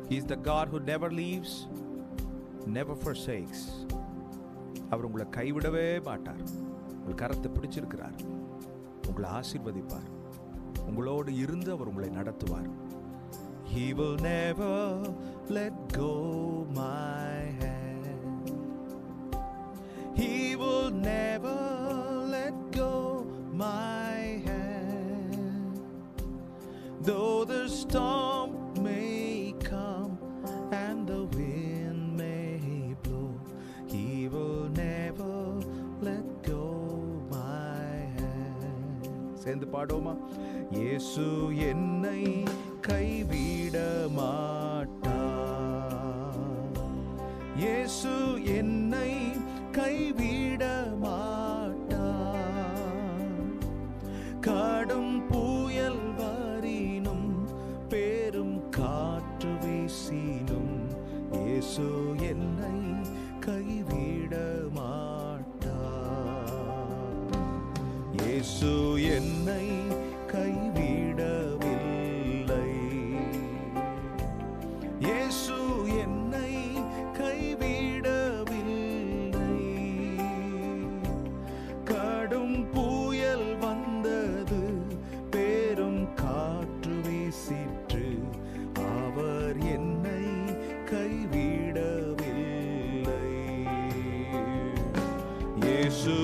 He is the God who never leaves, never forsakes. அவர் உங்களை கைவிடவே மாட்டார். உங்கள் கரத்தை பிடிச்சிருக்கிறார். உங்களை ஆசீர்வதிப்பார். உங்களோடு இருந்து அவர் உங்களை நடத்துவார். He will never let go my hand. He will never let go my hand. Though the storm may come and the wind may blow, He will never let go my hand. சேர்ந்து பாடுவோமா? இயேசு என்னை கைவிட மாட்டார். இயேசு என்னை கைவிட மாட்டார். கடும் புயல் வரினும் பெரும் காற்று வீசினும் இயேசு என்னை கைவிட மாட்டார். இயேசு என்னை கைவிடவில்லை. இயேசு என்னை கைவிடவில்லை. கடும் புயல் வந்தது, பெரும் காற்று வீசிற்று, அவர் என்னை கைவிடவில்லை. இயேசு